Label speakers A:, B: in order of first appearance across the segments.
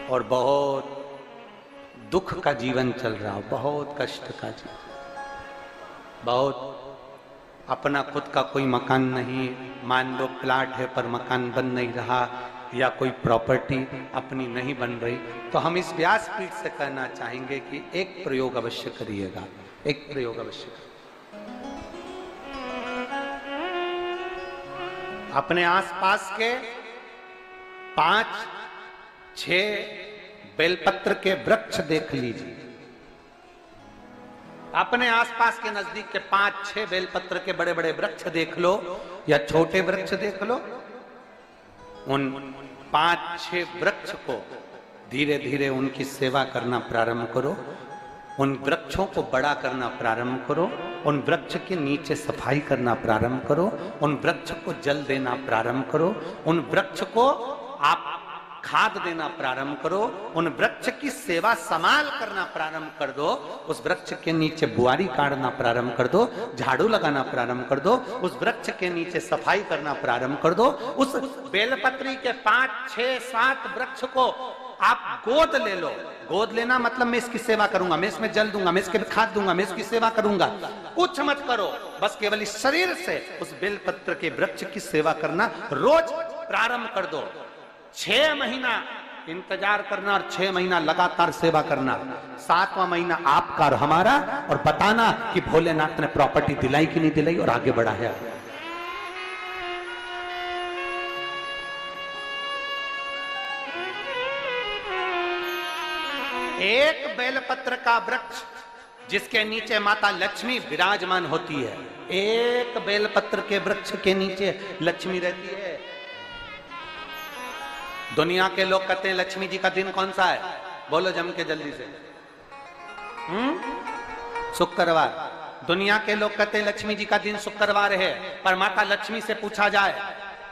A: और बहुत दुख का जीवन चल रहा हो, बहुत कष्ट का जीवन, बहुत अपना खुद का कोई मकान नहीं, मान लो प्लाट है पर मकान बन नहीं रहा, या कोई प्रॉपर्टी अपनी नहीं बन रही, तो हम इस व्यासपीठ से कहना चाहेंगे कि एक प्रयोग अवश्य करिएगा, एक प्रयोग अवश्य करिए। अपने आसपास के 5-6 बेलपत्र के वृक्ष देख लीजिए, अपने आसपास के नजदीक के 5-6 बेलपत्र के बड़े बड़े वृक्ष देख लो या छोटे वृक्ष देख लो, उन 5-6 वृक्ष को धीरे धीरे उनकी सेवा करना प्रारंभ करो, उन वृक्षों को बड़ा करना प्रारंभ करो, उन वृक्ष के नीचे सफाई करना प्रारंभ करो, उन वृक्ष को जल देना प्रारंभ करो, उन वृक्ष को आप खाद देना प्रारंभ करो, उन वृक्ष की सेवा संभाल करना प्रारंभ कर दो, उस वृक्ष के नीचे बुआरी काटना प्रारंभ कर दो, झाड़ू लगाना प्रारंभ कर दो, उस वृक्ष के नीचे सफाई करना प्रारंभ कर दो, उस बेलपत्री के 5-6-7 वृक्ष को आप गोद ले लो। गोद लेना मतलब मैं इसकी सेवा करूंगा, मैं इसमें जल दूंगा, मैं इसके खाद दूंगा, मैं इसकी सेवा करूंगा, कुछ मत करो, बस केवल इस शरीर से उस बेलपत्र के वृक्ष की सेवा करना रोज प्रारंभ कर दो। 6 महीना इंतजार करना और 6 महीना लगातार सेवा करना, 7वां महीना आपका और हमारा, और बताना कि भोलेनाथ ने प्रॉपर्टी दिलाई कि नहीं दिलाई और आगे बढ़ाया। एक बेलपत्र का वृक्ष जिसके नीचे माता लक्ष्मी विराजमान होती है, एक बेलपत्र के वृक्ष के नीचे लक्ष्मी रहती है। दुनिया के लोग कहते हैं लक्ष्मी जी का दिन कौन सा है, बोलो जम के जल्दी से। शुक्रवार। दुनिया के लोग कहते हैं लक्ष्मी जी का दिन शुक्रवार है, पर माता लक्ष्मी से पूछा जाए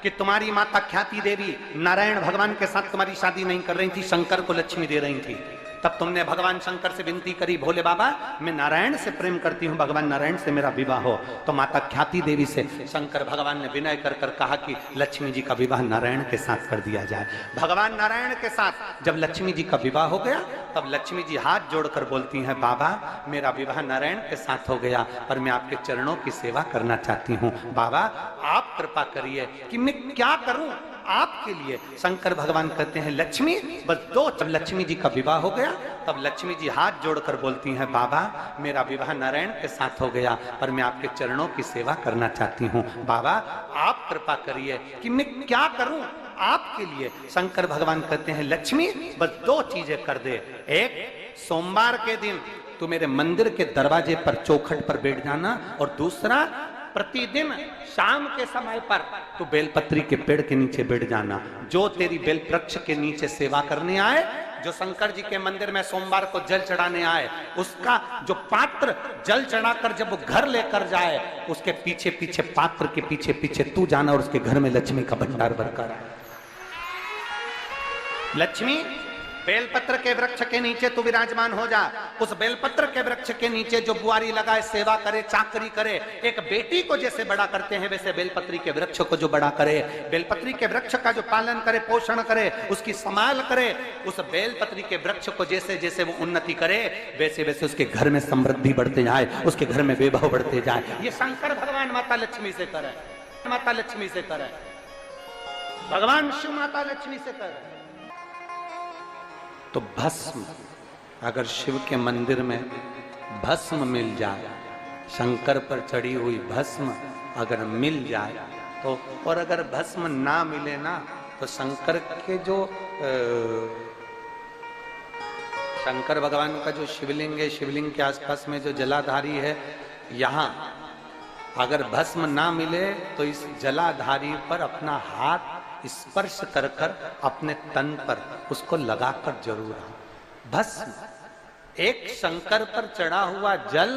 A: कि तुम्हारी माता ख्याति देवी नारायण भगवान के साथ तुम्हारी शादी नहीं कर रही थी, शंकर को लक्ष्मी दे रही थी, तब तुमने भगवान शंकर से विनती करी, भोले बाबा मैं नारायण से प्रेम करती हूँ, भगवान नारायण से मेरा विवाह हो, तो माता ख्याति देवी से शंकर भगवान ने विनय कर कर कहा कि लक्ष्मी जी का विवाह नारायण के साथ कर दिया जाए। भगवान नारायण के साथ जब लक्ष्मी जी का विवाह हो गया, तब लक्ष्मी जी हाथ जोड़कर बोलती हैं, बाबा मेरा विवाह नारायण के साथ हो गया, पर मैं आपके चरणों की सेवा करना चाहती हूँ, बाबा आप कृपा करिए कि मैं क्या करूं आपके लिए। शंकर भगवान कहते हैं लक्ष्मी बस दो। जब लक्ष्मी जी का विवाह हो गया, तब लक्ष्मी जी हाथ जोड़कर बोलती हैं, बाबा मेरा विवाह नारायण के साथ हो गया, पर मैं आपके चरणों की सेवा करना चाहती हूँ, बाबा आप कृपा करिए कि मैं क्या करूं आपके लिए। शंकर भगवान कहते हैं लक्ष्मी बस 2 चीजें कर दे, एक सोमवार के दिन तू मेरे मंदिर के दरवाजे पर चौखट पर बैठ जाना, और दूसरा प्रतिदिन शाम के समय पर तू बेलपत्री के पेड़ के नीचे बैठ जाना। जो तेरी बेल वृक्ष के नीचे सेवा करने आए, जो शंकर जी के मंदिर में सोमवार को जल चढ़ाने आए, उसका जो पात्र जल चढ़ाकर जब वो घर लेकर जाए, उसके पीछे पीछे पात्र के पीछे पीछे तू जाना और उसके घर में लक्ष्मी का भंडार भरकर आए। लक्ष्मी बेलपत्र के वृक्ष के नीचे तू विराजमान हो जा, उस बेलपत्र के वृक्ष के नीचे जो बुआरी लगाए, सेवा करे, चाकरी करे, एक बेटी को जैसे बड़ा करते हैं वैसे बेलपत्री के वृक्ष को जो बड़ा करे, बेलपत्री के वृक्ष का जो पालन करे, पोषण करे, उसकी संभाल करे, उस बेलपत्री के वृक्ष को जैसे जैसे वो उन्नति करे, वैसे वैसे उसके घर में समृद्धि बढ़ते जाए, उसके घर में वैभव बढ़ते जाए। ये शंकर भगवान माता लक्ष्मी से करे, माता लक्ष्मी से करे, भगवान शिव माता लक्ष्मी से करे। तो भस्म, अगर शिव के मंदिर में भस्म मिल जाए, शंकर पर चढ़ी हुई भस्म अगर मिल जाए तो, और अगर भस्म ना मिले ना, तो शंकर के जो शंकर भगवान का जो शिवलिंग है, शिवलिंग के आसपास में जो जलाधारी है, यहाँ अगर भस्म ना मिले तो इस जलाधारी पर अपना हाथ स्पर्श कर कर अपने तन पर उसको लगाकर जरूर आओ। भस्म, एक शंकर पर चढ़ा हुआ जल,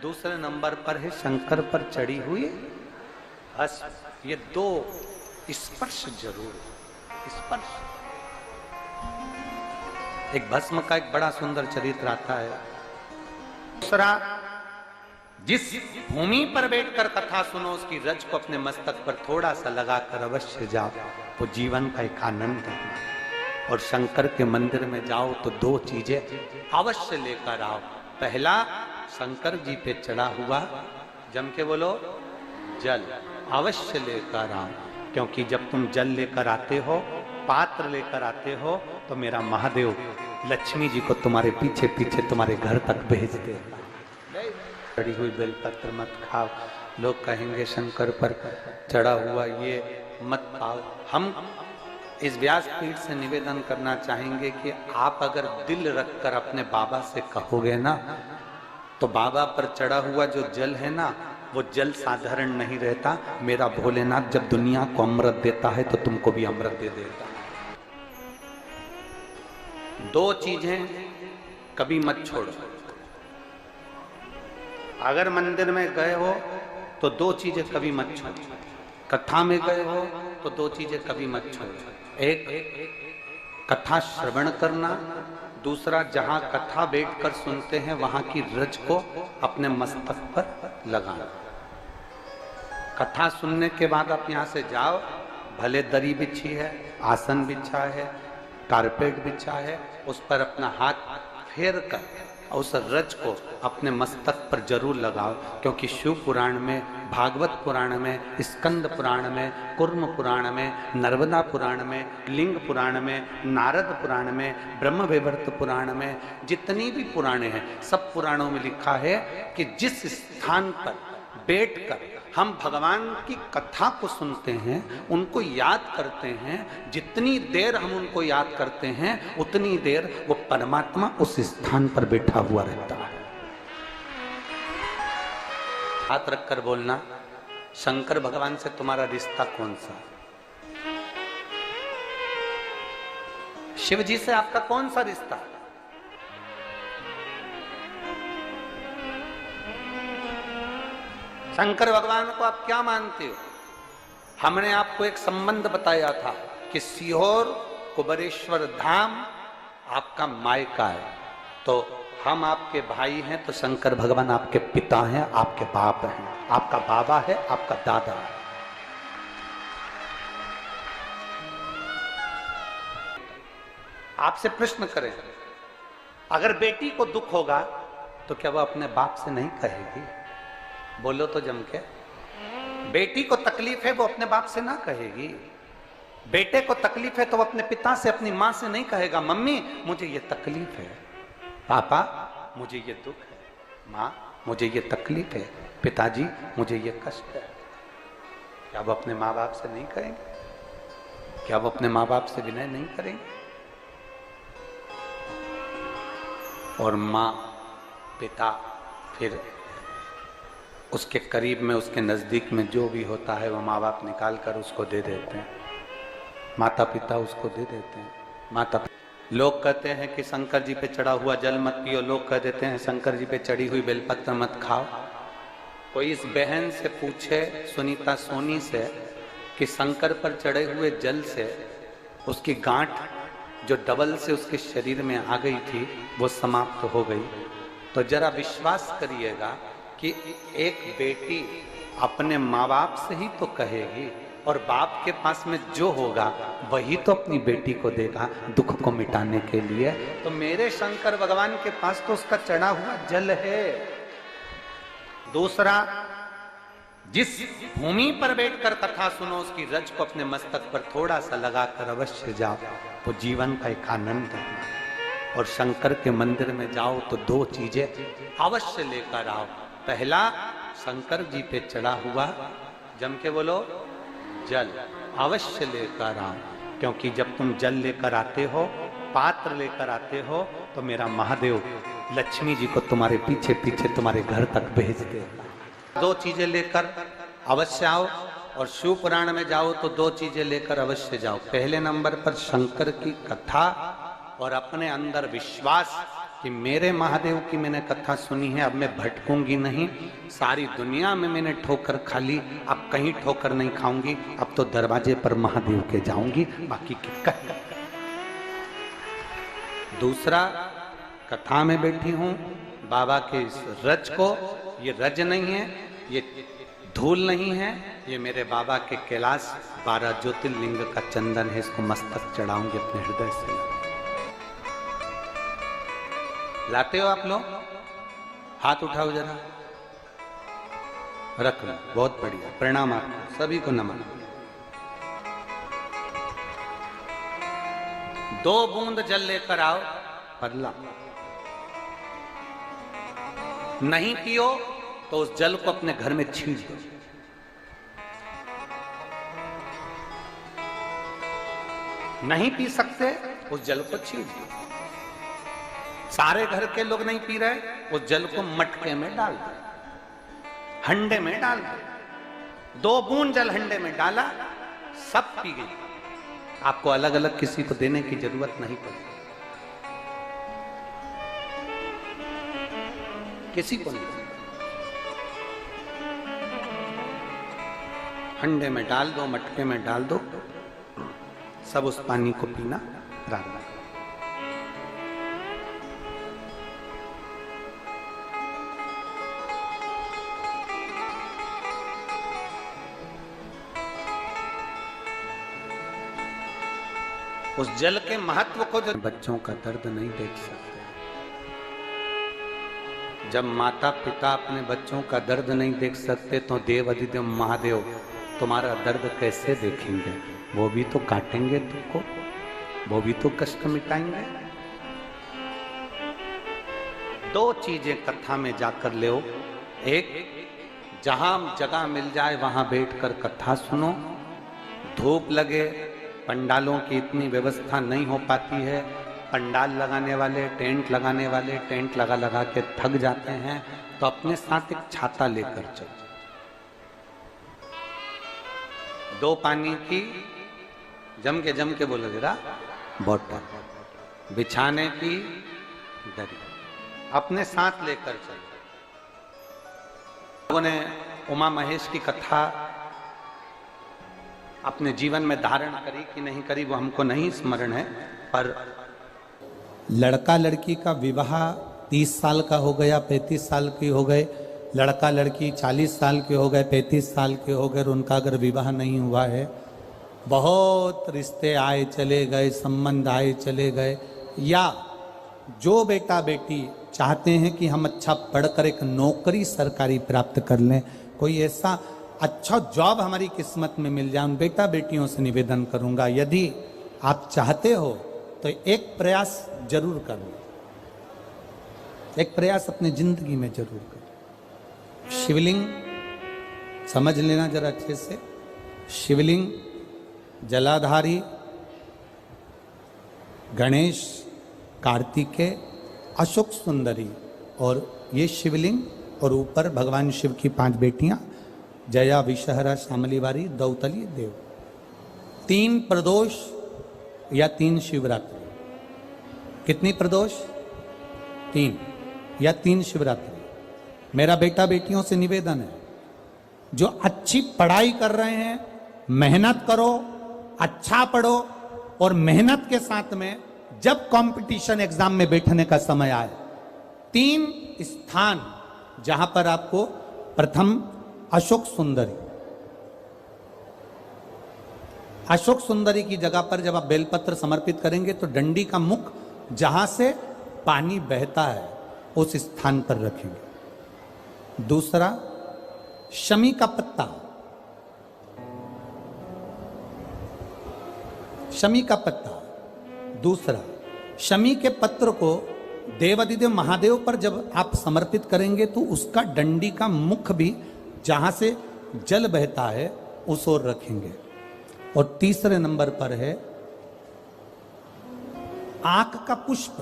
A: दूसरे नंबर पर है शंकर पर चढ़ी हुई भस्म। ये 2 स्पर्श जरूर, स्पर्श। एक भस्म का एक बड़ा सुंदर चरित्र आता है। दूसरा, जिस भूमि पर बैठकर कथा सुनो, उसकी रज को अपने मस्तक पर थोड़ा सा लगाकर अवश्य जाओ, वो जीवन का एक आनंद है। और शंकर के मंदिर में जाओ तो दो चीजें अवश्य लेकर आओ। पहला, शंकर जी पे चढ़ा हुआ, जम के बोलो, जल अवश्य लेकर आओ। क्योंकि जब तुम जल लेकर आते हो, पात्र लेकर आते हो, तो मेरा महादेव लक्ष्मी जी को तुम्हारे पीछे पीछे तुम्हारे घर तक भेज दे। चढ़ी हुई बेलपत्र मत खाओ। लोग कहेंगे शंकर पर चढ़ा हुआ ये मत खाओ। हम इस व्यासपीठ से निवेदन करना चाहेंगे कि आप अगर दिल रखकर अपने बाबा से कहोगे ना, तो बाबा पर चढ़ा हुआ जो जल है ना, वो जल साधारण नहीं रहता। मेरा भोलेनाथ जब दुनिया को अमृत देता है तो तुमको भी अमृत दे देता है। दो चीजें कभी मत छोड़ो। अगर मंदिर में गए हो तो दो चीजें कभी मत छोड़ो। कथा में गए हो तो दो चीजें कभी मत छोड़ो। एक, कथा श्रवण करना। दूसरा, जहां कथा बैठकर सुनते हैं वहां की रज को अपने मस्तक पर लगाना। कथा सुनने के बाद आप यहां से जाओ, भले दरी बिछी है, आसन बिछा है, कारपेट बिछा है, उस पर अपना हाथ फेर कर उस रज को अपने मस्तक पर जरूर लगाओ। क्योंकि शिव पुराण में, भागवत पुराण में, स्कंद पुराण में, कुर्म पुराण में, नर्मदा पुराण में, लिंग पुराण में, नारद पुराण में, ब्रह्म वैवर्त पुराण में, जितनी भी पुराणे हैं, सब पुराणों में लिखा है कि जिस स्थान पर बैठकर हम भगवान की कथा को सुनते हैं, उनको याद करते हैं, जितनी देर हम उनको याद करते हैं उतनी देर वो परमात्मा उस स्थान पर बैठा हुआ रहता है। हाथ रखकर बोलना, शंकर भगवान से तुम्हारा रिश्ता कौन सा? शिव जी से आपका कौन सा रिश्ता? शंकर भगवान को आप क्या मानते हो? हमने आपको एक संबंध बताया था कि सीहोर कुबेरेश्वर धाम आपका मायका है। तो हम आपके भाई हैं, तो शंकर भगवान आपके पिता हैं, आपके बाप हैं, आपका बाबा है, आपका दादा है। आपसे प्रश्न करें, अगर बेटी को दुख होगा तो क्या वो अपने बाप से नहीं कहेगी? बोलो तो जम के। बेटी को तकलीफ है वो अपने बाप से ना कहेगी। बेटे को तकलीफ है तो वो अपने पिता से, अपनी मां से नहीं कहेगा, मम्मी मुझे ये तकलीफ है, पापा मुझे ये दुख है, माँ मुझे ये तकलीफ है, पिताजी मुझे ये कष्ट है। क्या वो अपने माँ बाप से नहीं कहेंगे? क्या वो अपने माँ बाप से विनय नहीं करेंगे? और माँ, पिता, फिर उसके करीब में, उसके नजदीक में जो भी होता है वो माँ बाप निकाल कर उसको दे देते हैं। माता पिता उसको दे देते हैं। माता लोग कहते हैं कि शंकर जी पे चढ़ा हुआ जल मत पियो। लोग कह देते हैं शंकर जी पे चढ़ी हुई बेलपत्र मत खाओ। कोई इस बहन से पूछे, सुनीता सोनी से, कि शंकर पर चढ़े हुए जल से उसकी गांठ जो डबल से उसके शरीर में आ गई थी वो समाप्त हो गई, तो जरा विश्वास करिएगा कि एक बेटी अपने माँ बाप से ही तो कहेगी, और बाप के पास में जो होगा वही तो अपनी बेटी को देगा दुख को मिटाने के लिए। तो मेरे शंकर भगवान के पास तो उसका चढ़ा हुआ जल है। दूसरा, जिस भूमि पर बैठकर कथा सुनो उसकी रज को अपने मस्तक पर थोड़ा सा लगाकर अवश्य जाओ, वो जीवन का एक आनंद है। और शंकर के मंदिर में जाओ तो दो चीजें अवश्य लेकर आओ। पहला, शंकर जी पे चढ़ा हुआ, जम के बोलो, जल अवश्य लेकर आओ। क्योंकि जब तुम जल लेकर आते हो, पात्र लेकर आते हो, तो मेरा महादेव लक्ष्मी जी को तुम्हारे पीछे पीछे तुम्हारे घर तक भेज देगा। दो चीजें लेकर अवश्य आओ। और शिव पुराण में जाओ तो दो चीजें लेकर अवश्य जाओ। पहले नंबर पर शंकर की कथा और अपने अंदर विश्वास कि मेरे महादेव की मैंने कथा सुनी है, अब मैं भटकूंगी नहीं। सारी दुनिया में मैंने ठोकर खा ली, अब कहीं ठोकर नहीं खाऊंगी, अब तो दरवाजे पर महादेव के जाऊंगी, बाकी क्या। दूसरा, कथा में बैठी हूं, बाबा के इस रज को, ये रज नहीं है, ये धूल नहीं है, ये मेरे बाबा के कैलाश 12 ज्योतिर्लिंग का चंदन है, इसको मस्तक चढ़ाऊंगे अपने हृदय से। लाते हो आप लोग? हाथ उठाओ जरा, रख लो, बहुत बढ़िया, प्रणाम आपको सभी को, नमन। 2 बूंद जल लेकर आओ, पल्ला नहीं पियो तो उस जल को अपने घर में छींट दो। नहीं पी सकते उस जल को छींट दो। सारे घर के लोग नहीं पी रहे, उस जल को मटके में डाल दो, हंडे में डाल दो। 2 बूंद जल हंडे में डाला, सब पी गई। आपको अलग अलग किसी को देने की जरूरत नहीं पड़ी, किसी को नहीं। हंडे में डाल दो, मटके में डाल दो, सब उस पानी को पीना प्रारंभ। उस जल के महत्व को जो बच्चों का दर्द नहीं देख सकते, जब माता पिता अपने बच्चों का दर्द नहीं देख सकते तो देव अधिदेव महादेव तुम्हारा दर्द कैसे देखेंगे? वो भी तो काटेंगे तुमको, वो भी तो कष्ट मिटाएंगे। 2 चीजें कथा में जाकर ले, एक जहां जगह मिल जाए वहां बैठकर कथा सुनो। धूप लगे, पंडालों की इतनी व्यवस्था नहीं हो पाती है, पंडाल लगाने वाले, टेंट लगाने वाले टेंट लगा लगा के थक जाते हैं, तो अपने साथ एक छाता लेकर चलो। 2 पानी की जम के बोलो जरा, बोतल बिछाने की दरी अपने साथ लेकर चलो। लोगों ने उमा महेश की कथा अपने जीवन में धारण करी कि नहीं करी वो हमको नहीं स्मरण है, पर
B: लड़का लड़की का विवाह 30 साल का हो गया, 35 साल की हो गए, लड़का लड़की 40 साल के हो गए, 35 साल के हो गए, और उनका अगर विवाह नहीं हुआ है, बहुत रिश्ते आए चले गए, संबंध आए चले गए, या जो बेटा बेटी चाहते हैं कि हम अच्छा पढ़कर एक नौकरी सरकारी प्राप्त कर लें, कोई ऐसा अच्छा जॉब हमारी किस्मत में मिल जाए, उन बेटा बेटियों से निवेदन करूंगा, यदि आप चाहते हो तो एक प्रयास जरूर करना, एक प्रयास अपनी जिंदगी में जरूर करना। शिवलिंग समझ लेना जरा अच्छे से, शिवलिंग जलाधारी गणेश, कार्तिकेय, अशोक सुंदरी, और ये शिवलिंग, और ऊपर भगवान शिव की 5 बेटियां, जया, विषहरा, शामलीवारी, दौतली, देव। 3 प्रदोष या 3 शिवरात्रि। कितनी प्रदोष? 3 या 3 शिवरात्रि। मेरा बेटा बेटियों से निवेदन है, जो अच्छी पढ़ाई कर रहे हैं, मेहनत करो, अच्छा पढ़ो, और मेहनत के साथ में जब कंपटीशन एग्जाम में बैठने का समय आए, 3 स्थान जहां पर आपको, प्रथम अशोक सुंदरी, अशोक सुंदरी की जगह पर जब आप बेलपत्र समर्पित करेंगे तो डंडी का मुख जहां से पानी बहता है उस स्थान पर रखेंगे। दूसरा, शमी का पत्ता, शमी का पत्ता। दूसरा, शमी के पत्र को देवाधिदेव महादेव पर जब आप समर्पित करेंगे तो उसका डंडी का मुख भी जहां से जल बहता है उस ओर रखेंगे। और तीसरे नंबर पर है आंख का पुष्प।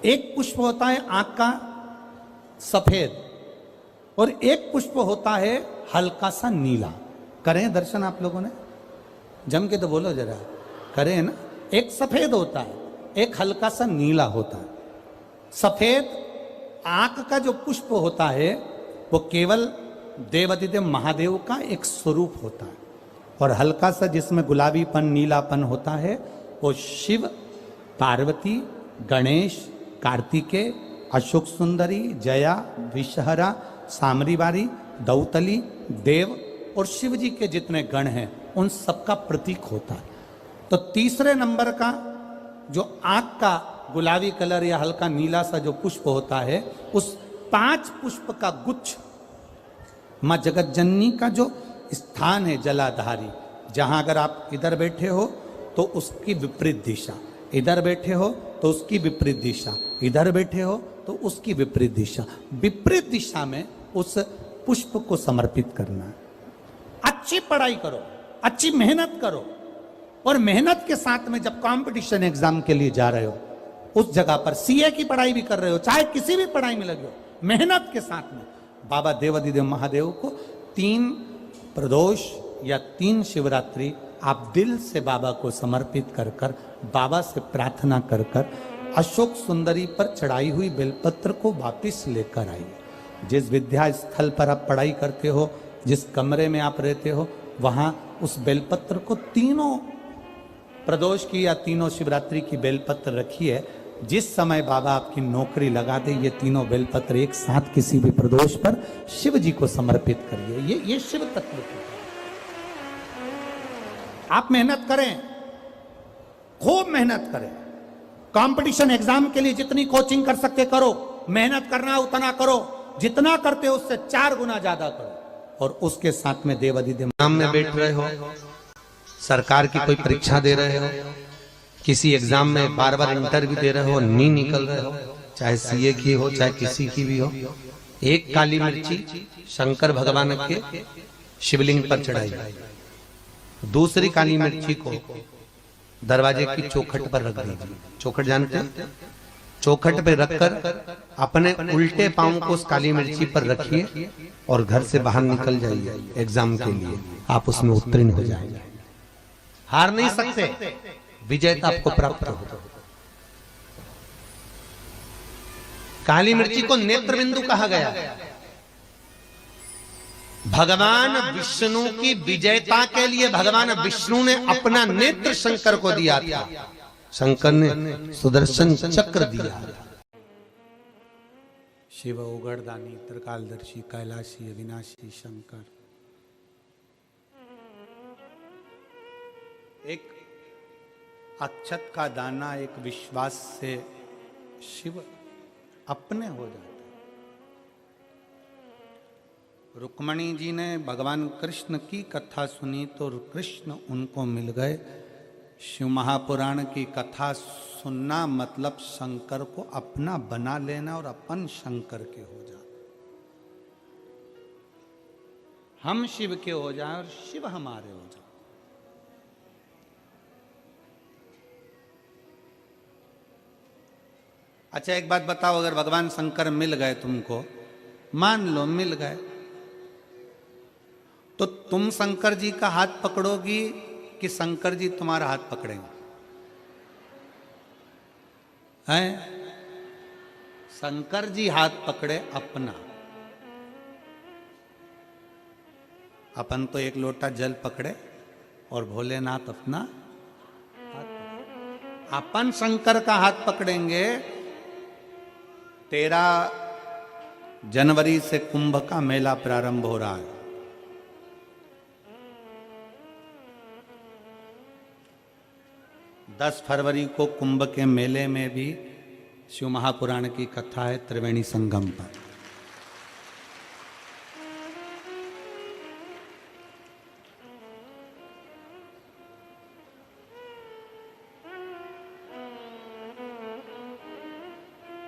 B: एक पुष्प होता है आंख का सफेद, और एक पुष्प होता है हल्का सा नीला। करें दर्शन आप लोगों ने? जम के तो बोलो जरा, करें ना? एक सफेद होता है, एक हल्का सा नीला होता है। सफेद आंख का जो पुष्प होता है वो केवल देवाधिदेव महादेव का एक स्वरूप होता है, और हल्का सा जिसमें गुलाबीपन, नीलापन होता है वो शिव, पार्वती, गणेश, कार्तिकेय, अशोक सुंदरी, जया, विषहरा, सामरी बारी, दौतली, देव और शिव जी के जितने गण हैं उन सबका प्रतीक होता है। तो तीसरे नंबर का जो आंख का गुलाबी कलर या हल्का नीला सा जो पुष्प होता है, उस 5 पुष्प का गुच्छ मां जगत जननी का जो स्थान है जलाधारी, जहां अगर आप इधर बैठे हो तो उसकी विपरीत दिशा, इधर बैठे हो तो उसकी विपरीत दिशा, इधर बैठे हो तो उसकी विपरीत दिशा, विपरीत दिशा में उस पुष्प को समर्पित करना है। अच्छी पढ़ाई करो, अच्छी मेहनत करो, और मेहनत के साथ में जब कंपटीशन एग्जाम के लिए जा रहे हो, उस जगह पर सीए की पढ़ाई भी कर रहे हो, चाहे किसी भी पढ़ाई में लगे हो, मेहनत के साथ में बाबा देवाधिदेव महादेव को 3 प्रदोष या 3 शिवरात्रि आप दिल से बाबा को समर्पित कर कर, बाबा से प्रार्थना कर कर अशोक सुंदरी पर चढ़ाई हुई बेलपत्र को वापिस लेकर आइए। जिस विद्या स्थल पर आप पढ़ाई करते हो, जिस कमरे में आप रहते हो, वहां उस बेलपत्र को 3 प्रदोष की या 3 शिवरात्रि की बेलपत्र रखिए। जिस समय बाबा आपकी नौकरी लगा दे, ये 3 बेलपत्र एक साथ किसी भी प्रदोष पर शिव जी को समर्पित करिए। ये शिव तत्व है। आप मेहनत करें, खूब मेहनत करें, कंपटीशन एग्जाम के लिए जितनी कोचिंग कर सकते करो, मेहनत करना उतना करो, जितना करते हो उससे 4 गुना ज्यादा करो। और उसके साथ में देवाधिदेव
A: एग्जाम में बैठ रहे हो, सरकार की कोई परीक्षा दे रहे हो, किसी एग्जाम में बार बार इंटरव्यू दे रहे हो, नहीं निकल रहे हो, चाहे सीए की हो चाहे किसी की भी हो, एक काली मिर्ची शंकर भगवान के शिवलिंग पर चढ़ाई, दूसरी काली मिर्ची को दरवाजे की चौखट पर रख दीजिए। चौखट जानते हैं? चौखट पे रखकर अपने उल्टे पांव को उस काली मिर्ची पर रखिए और घर से बाहर निकल जाइए एग्जाम के लिए। आप उसमें उत्तीर्ण हो जाएंगे, हार नहीं सकते, विजयता आपको प्राप्त हो। काली मिर्ची को नेत्र बिंदु कहा गया। भगवान विष्णु की विजयता के लिए भगवान विष्णु ने अपना नेत्र शंकर को दिया था। शंकर ने सुदर्शन चक्र दिया।
B: शिव उगड़दानी त्रिकालदर्शी कैलाशी अविनाशी शंकर। एक अक्षत का दाना एक विश्वास से शिव अपने हो जाते। रुक्मणी जी ने भगवान कृष्ण की कथा सुनी तो कृष्ण उनको मिल गए। शिव महापुराण की कथा सुनना मतलब शंकर को अपना बना लेना और अपन शंकर के हो जाना। हम शिव के हो जाएं और शिव हमारे हो जाए। अच्छा एक बात बताओ, अगर भगवान शंकर मिल गए तुमको, मान लो मिल गए, तो तुम शंकर जी का हाथ पकड़ोगी कि शंकर जी तुम्हारा हाथ पकड़ेंगे? हैं? शंकर जी हाथ पकड़े अपना, अपन तो एक लोटा जल पकड़े और भोलेनाथ अपना हाथ पकड़े। अपन शंकर का हाथ पकड़ेंगे। 13 जनवरी से कुंभ का मेला प्रारंभ हो रहा है। दस फरवरी को कुंभ के मेले में भी शिव महापुराण की कथा है त्रिवेणी संगम पर।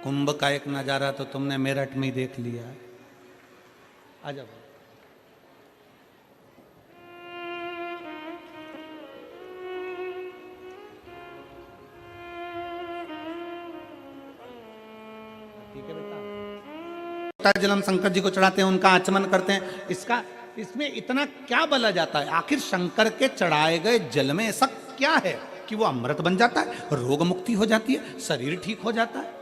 B: कुंभ का एक नजारा तो तुमने मेरठ में ही देख लिया है। आ जाओ। ठीक है बेटा। जलम शंकर जी को चढ़ाते हैं, उनका आचमन करते हैं। इसमें इतना क्या बोला जाता है? आखिर शंकर के चढ़ाए गए जल में ऐसा क्या है कि वो अमृत बन जाता है, रोग मुक्ति हो जाती है, शरीर ठीक हो जाता है?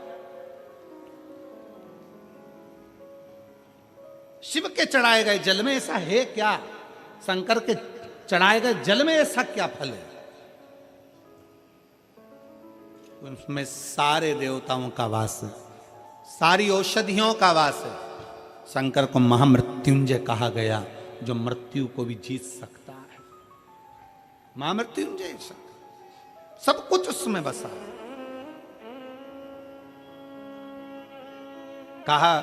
B: शिव के चढ़ाए गए जल में ऐसा है क्या? शंकर के चढ़ाए गए जल में ऐसा क्या फल है? उसमें सारे देवताओं का वास है, सारी औषधियों का वास है, शंकर को महामृत्युंजय कहा गया, जो मृत्यु को भी जीत सकता है। महामृत्युंजय शंकर, सब कुछ उसमें बसा। कहा,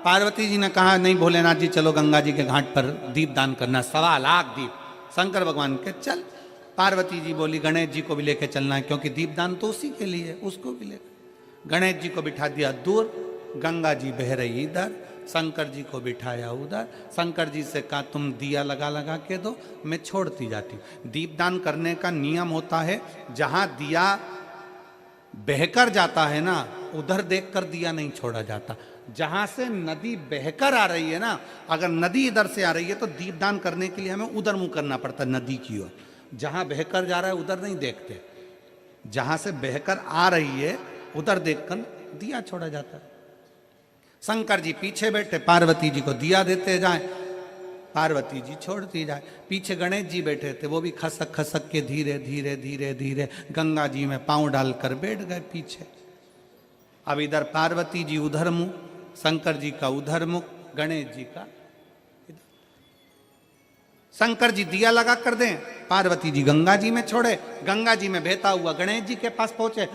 B: पार्वती जी ने कहा नहीं भोलेनाथ जी चलो गंगा जी के घाट पर दीप दान करना, 1.25 लाख दीप। शंकर भगवान के चल। पार्वती जी बोली गणेश जी को भी लेके चलना है, क्योंकि दीप दान तो उसी के लिए, उसको भी लेकर। गणेश जी को बिठा दिया दूर, गंगा जी बह रही इधर, शंकर जी को बिठाया उधर। शंकर जी से कहा तुम दिया लगा लगा के दो, मैं छोड़ती जाती हूँ। दीपदान करने का नियम होता है, जहां दिया बहकर जाता है ना, उधर देखकर दिया नहीं छोड़ा जाता। जहां से नदी बहकर आ रही है ना, अगर नदी इधर से आ रही है तो दीपदान करने के लिए हमें उधर मुंह करना पड़ता है, नदी की ओर। जहां बहकर जा रहा है उधर नहीं देखते, जहां से बहकर आ रही है उधर देखकर दिया छोड़ा जाता है। शंकर जी पीछे बैठे, पार्वती जी को दिया देते जाए, पार्वती जी छोड़ती जाए। पीछे गणेश जी बैठे थे, वो भी खसक खसक के धीरे धीरे धीरे धीरे गंगा जी में पांव डालकर बैठ गए पीछे। अब इधर पार्वती जी उधर मुंह, शंकर जी का उधर मुख, गणेश जी का इधर। शंकर जी दिया लगा कर दें, पार्वती जी गंगा जी में छोड़े, गंगा जी में बहता हुआ गणेश जी के पास पहुंचे।